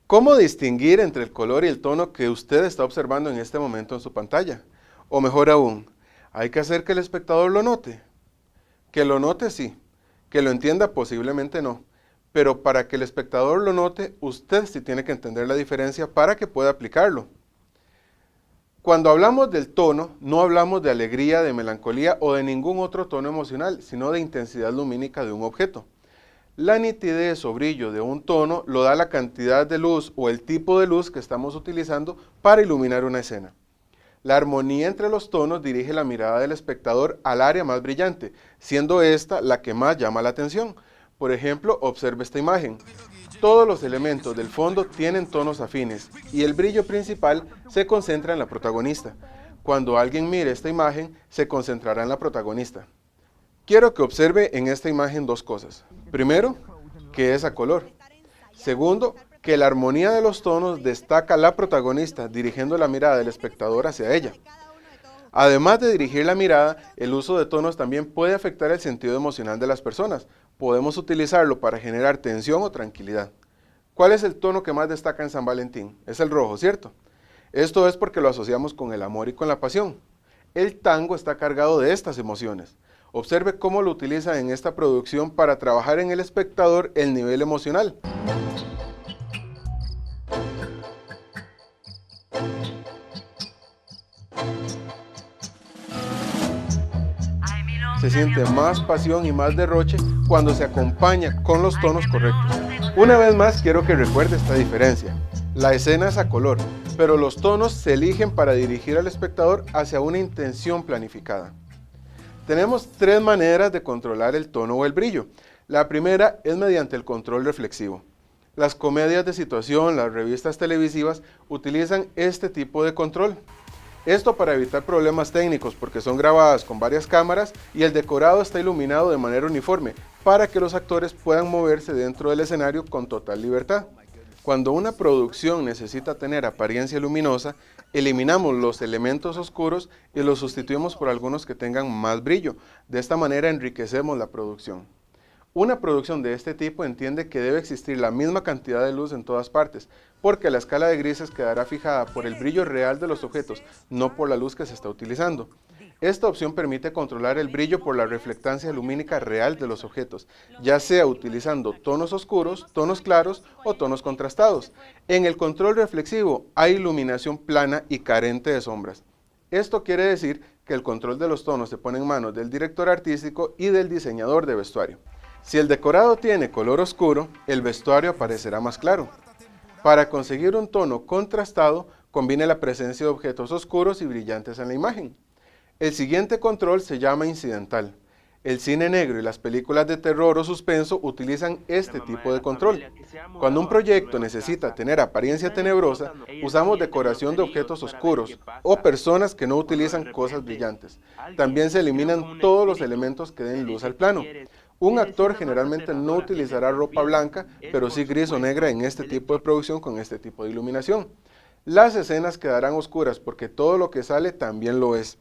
¿Cómo distinguir entre el color y el tono que usted está observando en este momento en su pantalla? O mejor aún, ¿hay que hacer que el espectador lo note? Que lo note sí, que lo entienda posiblemente no, pero para que el espectador lo note, usted sí tiene que entender la diferencia para que pueda aplicarlo. Cuando hablamos del tono, no hablamos de alegría, de melancolía o de ningún otro tono emocional, sino de intensidad lumínica de un objeto. La nitidez o brillo de un tono lo da la cantidad de luz o el tipo de luz que estamos utilizando para iluminar una escena. La armonía entre los tonos dirige la mirada del espectador al área más brillante, siendo esta la que más llama la atención. Por ejemplo, observe esta imagen. Todos los elementos del fondo tienen tonos afines y el brillo principal se concentra en la protagonista. Cuando alguien mire esta imagen, se concentrará en la protagonista. Quiero que observe en esta imagen dos cosas. Primero, que es a color. Segundo, que la armonía de los tonos destaca a la protagonista, dirigiendo la mirada del espectador hacia ella. Además de dirigir la mirada, el uso de tonos también puede afectar el sentido emocional de las personas. Podemos utilizarlo para generar tensión o tranquilidad. ¿Cuál es el tono que más destaca en San Valentín? Es el rojo, ¿cierto? Esto es porque lo asociamos con el amor y con la pasión. El tango está cargado de estas emociones. Observe cómo lo utiliza en esta producción para trabajar en el espectador el nivel emocional. Se siente más pasión y más derroche cuando se acompaña con los tonos correctos. Una vez más quiero que recuerde esta diferencia. La escena es a color, pero los tonos se eligen para dirigir al espectador hacia una intención planificada. Tenemos tres maneras de controlar el tono o el brillo. La primera es mediante el control reflexivo. Las comedias de situación, las revistas televisivas utilizan este tipo de control. Esto para evitar problemas técnicos porque son grabadas con varias cámaras y el decorado está iluminado de manera uniforme para que los actores puedan moverse dentro del escenario con total libertad. Cuando una producción necesita tener apariencia luminosa, eliminamos los elementos oscuros y los sustituimos por algunos que tengan más brillo. De esta manera enriquecemos la producción. Una producción de este tipo entiende que debe existir la misma cantidad de luz en todas partes, porque la escala de grises quedará fijada por el brillo real de los objetos, no por la luz que se está utilizando. Esta opción permite controlar el brillo por la reflectancia lumínica real de los objetos, ya sea utilizando tonos oscuros, tonos claros o tonos contrastados. En el control reflexivo hay iluminación plana y carente de sombras. Esto quiere decir que el control de los tonos se pone en manos del director artístico y del diseñador de vestuario. Si el decorado tiene color oscuro, el vestuario aparecerá más claro. Para conseguir un tono contrastado, combine la presencia de objetos oscuros y brillantes en la imagen. El siguiente control se llama incidental. El cine negro y las películas de terror o suspenso utilizan este tipo de control. Cuando un proyecto necesita tener apariencia tenebrosa, usamos decoración de objetos oscuros o personas que no utilizan cosas brillantes. También se eliminan todos los elementos que den luz al plano. Un actor generalmente no utilizará ropa blanca, pero sí gris o negra en este tipo de producción con este tipo de iluminación. Las escenas quedarán oscuras porque todo lo que sale también lo es.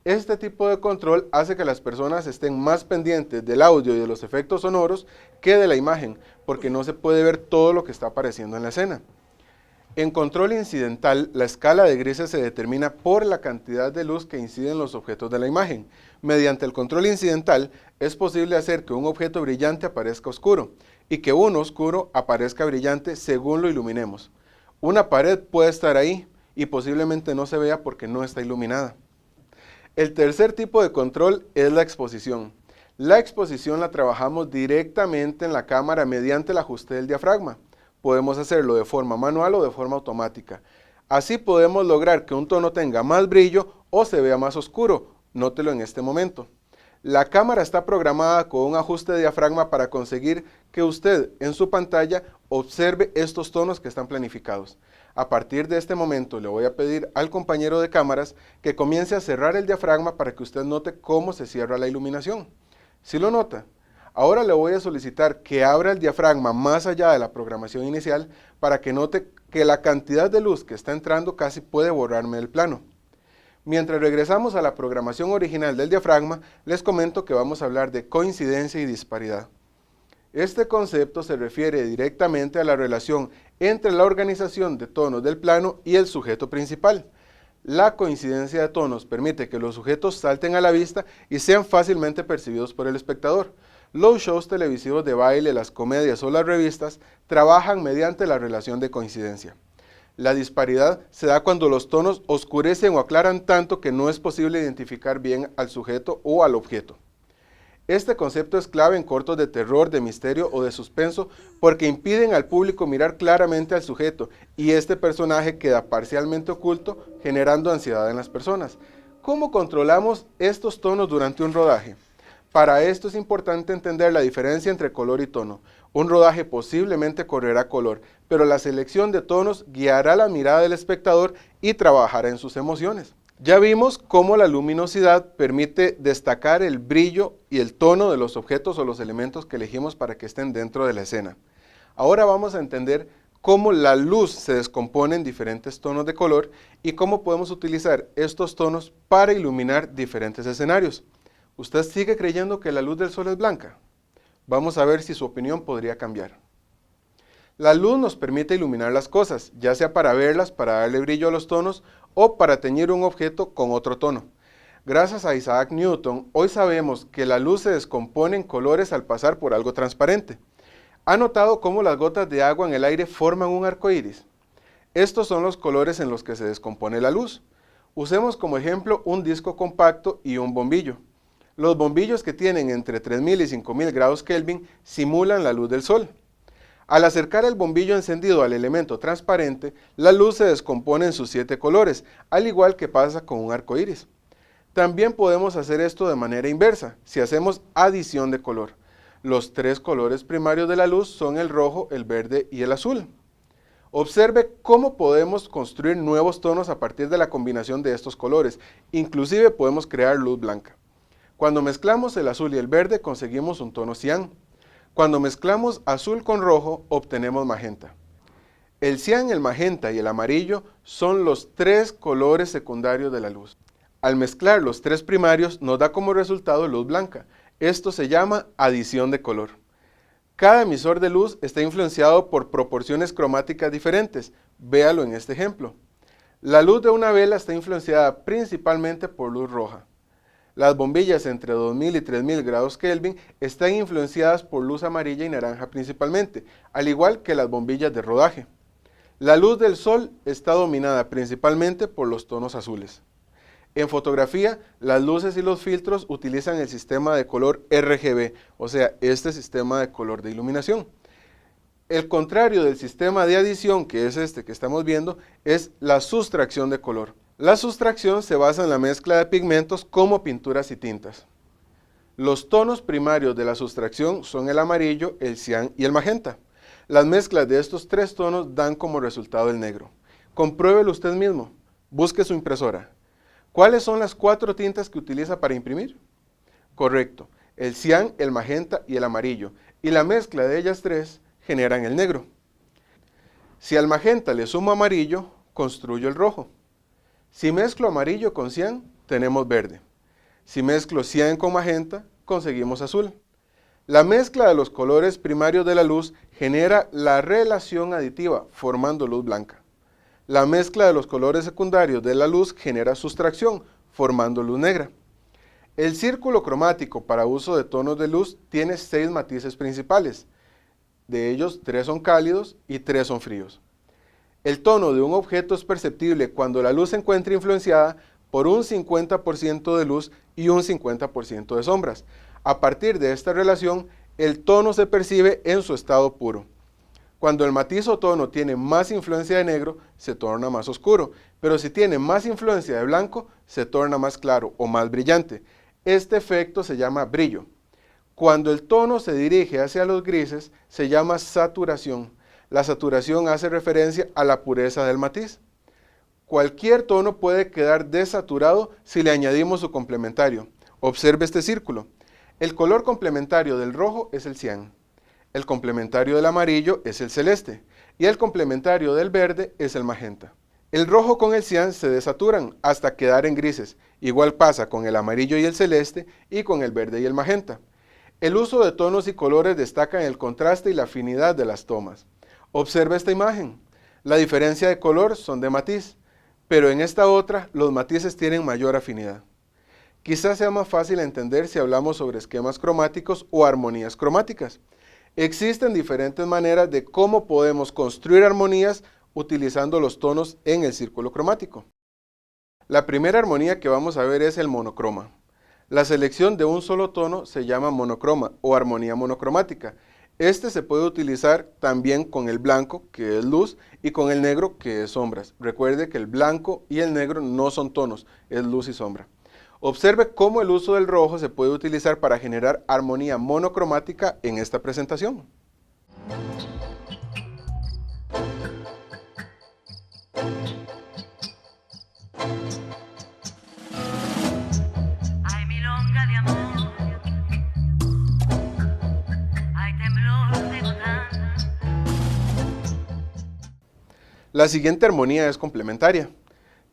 Este tipo de control hace que las personas estén más pendientes del audio y de los efectos sonoros que de la imagen, porque no se puede ver todo lo que está apareciendo en la escena. En control incidental, la escala de grises se determina por la cantidad de luz que incide en los objetos de la imagen. Mediante el control incidental, es posible hacer que un objeto brillante aparezca oscuro y que uno oscuro aparezca brillante según lo iluminemos. Una pared puede estar ahí y posiblemente no se vea porque no está iluminada. El tercer tipo de control es la exposición. La exposición la trabajamos directamente en la cámara mediante el ajuste del diafragma. Podemos hacerlo de forma manual o de forma automática. Así podemos lograr que un tono tenga más brillo o se vea más oscuro. Nótelo en este momento. La cámara está programada con un ajuste de diafragma para conseguir que usted en su pantalla observe estos tonos que están planificados. A partir de este momento le voy a pedir al compañero de cámaras que comience a cerrar el diafragma para que usted note cómo se cierra la iluminación. ¿Sí lo nota? Ahora le voy a solicitar que abra el diafragma más allá de la programación inicial para que note que la cantidad de luz que está entrando casi puede borrarme el plano. Mientras regresamos a la programación original del diafragma, les comento que vamos a hablar de coincidencia y disparidad. Este concepto se refiere directamente a la relación entre la organización de tonos del plano y el sujeto principal. La coincidencia de tonos permite que los sujetos salten a la vista y sean fácilmente percibidos por el espectador. Los shows televisivos de baile, las comedias o las revistas trabajan mediante la relación de coincidencia. La disparidad se da cuando los tonos oscurecen o aclaran tanto que no es posible identificar bien al sujeto o al objeto. Este concepto es clave en cortos de terror, de misterio o de suspenso porque impiden al público mirar claramente al sujeto y este personaje queda parcialmente oculto, generando ansiedad en las personas. ¿Cómo controlamos estos tonos durante un rodaje? Para esto es importante entender la diferencia entre color y tono. Un rodaje posiblemente correrá color, pero la selección de tonos guiará la mirada del espectador y trabajará en sus emociones. Ya vimos cómo la luminosidad permite destacar el brillo y el tono de los objetos o los elementos que elegimos para que estén dentro de la escena. Ahora vamos a entender cómo la luz se descompone en diferentes tonos de color y cómo podemos utilizar estos tonos para iluminar diferentes escenarios. ¿Usted sigue creyendo que la luz del sol es blanca? Vamos a ver si su opinión podría cambiar. La luz nos permite iluminar las cosas, ya sea para verlas, para darle brillo a los tonos o para teñir un objeto con otro tono. Gracias a Isaac Newton, hoy sabemos que la luz se descompone en colores al pasar por algo transparente. ¿Ha notado cómo las gotas de agua en el aire forman un arco iris? Estos son los colores en los que se descompone la luz. Usemos como ejemplo un disco compacto y un bombillo. Los bombillos que tienen entre 3000 y 5000 grados Kelvin simulan la luz del sol. Al acercar el bombillo encendido al elemento transparente, la luz se descompone en sus 7 colores, al igual que pasa con un arco iris. También podemos hacer esto de manera inversa, si hacemos adición de color. Los 3 colores primarios de la luz son el rojo, el verde y el azul. Observe cómo podemos construir nuevos tonos a partir de la combinación de estos colores, inclusive podemos crear luz blanca. Cuando mezclamos el azul y el verde conseguimos un tono cian. Cuando mezclamos azul con rojo, obtenemos magenta. El cian, el magenta y el amarillo son los 3 colores secundarios de la luz. Al mezclar los 3 primarios nos da como resultado luz blanca. Esto se llama adición de color. Cada emisor de luz está influenciado por proporciones cromáticas diferentes. Véalo en este ejemplo. La luz de una vela está influenciada principalmente por luz roja. Las bombillas entre 2000 y 3000 grados Kelvin están influenciadas por luz amarilla y naranja principalmente, al igual que las bombillas de rodaje. La luz del sol está dominada principalmente por los tonos azules. En fotografía, las luces y los filtros utilizan el sistema de color RGB, o sea, este sistema de color de iluminación. El contrario del sistema de adición, que es este que estamos viendo, es la sustracción de color. La sustracción se basa en la mezcla de pigmentos como pinturas y tintas. Los tonos primarios de la sustracción son el amarillo, el cian y el magenta. Las mezclas de estos 3 tonos dan como resultado el negro. Compruébelo usted mismo. Busque su impresora. ¿Cuáles son las 4 tintas que utiliza para imprimir? Correcto, el cian, el magenta y el amarillo. Y la mezcla de ellas 3 generan el negro. Si al magenta le sumo amarillo, construyo el rojo. Si mezclo amarillo con cian, tenemos verde. Si mezclo cian con magenta, conseguimos azul. La mezcla de los colores primarios de la luz genera la relación aditiva, formando luz blanca. La mezcla de los colores secundarios de la luz genera sustracción, formando luz negra. El círculo cromático para uso de tonos de luz tiene 6 matices principales. De ellos, 3 son cálidos y 3 son fríos. El tono de un objeto es perceptible cuando la luz se encuentra influenciada por un 50% de luz y un 50% de sombras. A partir de esta relación, el tono se percibe en su estado puro. Cuando el matiz o tono tiene más influencia de negro, se torna más oscuro, pero si tiene más influencia de blanco, se torna más claro o más brillante. Este efecto se llama brillo. Cuando el tono se dirige hacia los grises, se llama saturación. La saturación hace referencia a la pureza del matiz. Cualquier tono puede quedar desaturado si le añadimos su complementario. Observe este círculo. El color complementario del rojo es el cian. El complementario del amarillo es el celeste. Y el complementario del verde es el magenta. El rojo con el cian se desaturan hasta quedar en grises. Igual pasa con el amarillo y el celeste y con el verde y el magenta. El uso de tonos y colores destaca en el contraste y la afinidad de las tomas. Observa esta imagen. La diferencia de color son de matiz, pero en esta otra los matices tienen mayor afinidad. Quizás sea más fácil entender si hablamos sobre esquemas cromáticos o armonías cromáticas. Existen diferentes maneras de cómo podemos construir armonías utilizando los tonos en el círculo cromático. La primera armonía que vamos a ver es el monocroma. La selección de un solo tono se llama monocroma o armonía monocromática. Este se puede utilizar también con el blanco, que es luz, y con el negro, que es sombras. Recuerde que el blanco y el negro no son tonos, es luz y sombra. Observe cómo el uso del rojo se puede utilizar para generar armonía monocromática en esta presentación. Hay milonga de amor, hay temblor de gotán. La siguiente armonía es complementaria.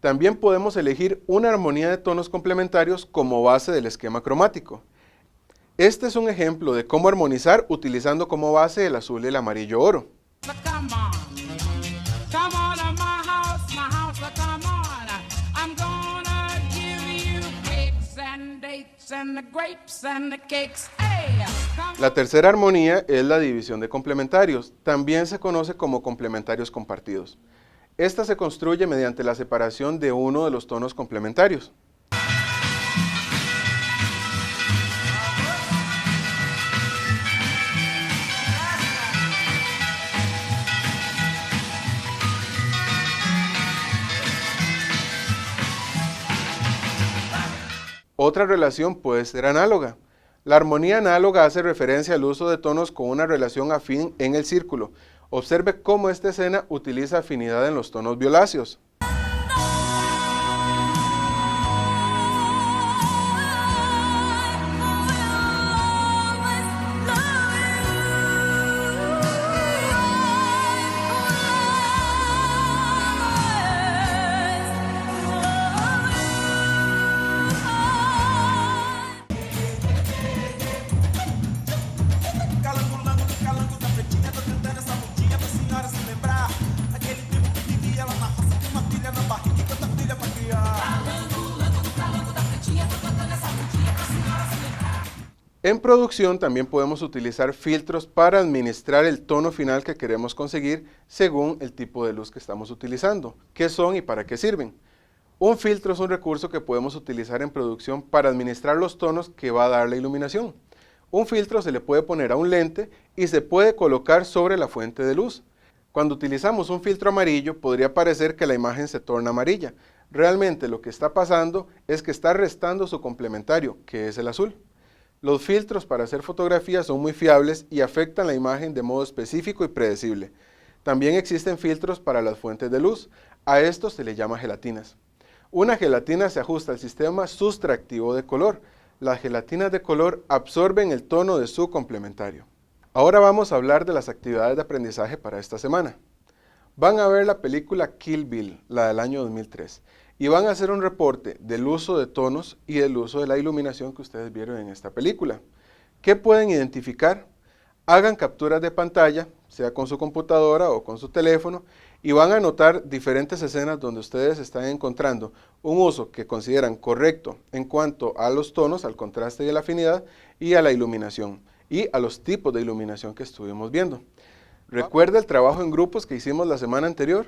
También podemos elegir una armonía de tonos complementarios como base del esquema cromático. Este es un ejemplo de cómo armonizar utilizando como base el azul y el amarillo oro. La tercera armonía es la división de complementarios. También se conoce como complementarios compartidos. Esta se construye mediante la separación de uno de los tonos complementarios. Otra relación puede ser análoga. La armonía análoga hace referencia al uso de tonos con una relación afín en el círculo. Observe cómo esta escena utiliza afinidad en los tonos violáceos. En producción también podemos utilizar filtros para administrar el tono final que queremos conseguir según el tipo de luz que estamos utilizando. ¿Qué son y para qué sirven? Un filtro es un recurso que podemos utilizar en producción para administrar los tonos que va a dar la iluminación. Un filtro se le puede poner a un lente y se puede colocar sobre la fuente de luz. Cuando utilizamos un filtro amarillo podría parecer que la imagen se torna amarilla. Realmente lo que está pasando es que está restando su complementario, que es el azul. Los filtros para hacer fotografías son muy fiables y afectan la imagen de modo específico y predecible. También existen filtros para las fuentes de luz. A estos se les llama gelatinas. Una gelatina se ajusta al sistema sustractivo de color. Las gelatinas de color absorben el tono de su complementario. Ahora vamos a hablar de las actividades de aprendizaje para esta semana. Van a ver la película Kill Bill, la del año 2003. Y van a hacer un reporte del uso de tonos y del uso de la iluminación que ustedes vieron en esta película. ¿Qué pueden identificar? Hagan capturas de pantalla, sea con su computadora o con su teléfono, y van a notar diferentes escenas donde ustedes están encontrando un uso que consideran correcto en cuanto a los tonos, al contraste y a la afinidad, y a la iluminación, y a los tipos de iluminación que estuvimos viendo. Recuerda el trabajo en grupos que hicimos la semana anterior.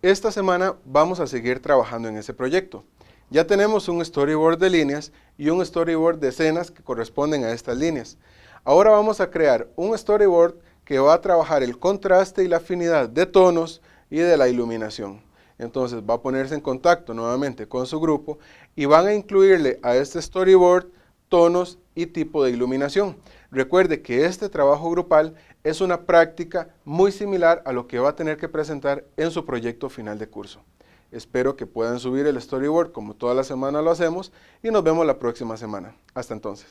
Esta semana vamos a seguir trabajando en ese proyecto. Ya tenemos un storyboard de líneas y un storyboard de escenas que corresponden a estas líneas. Ahora vamos a crear un storyboard que va a trabajar el contraste y la afinidad de tonos y de la iluminación. Entonces va a ponerse en contacto nuevamente con su grupo y van a incluirle a este storyboard tonos y tipo de iluminación. Recuerde que este trabajo grupal es una práctica muy similar a lo que va a tener que presentar en su proyecto final de curso. Espero que puedan subir el storyboard como toda la semana lo hacemos y nos vemos la próxima semana. Hasta entonces.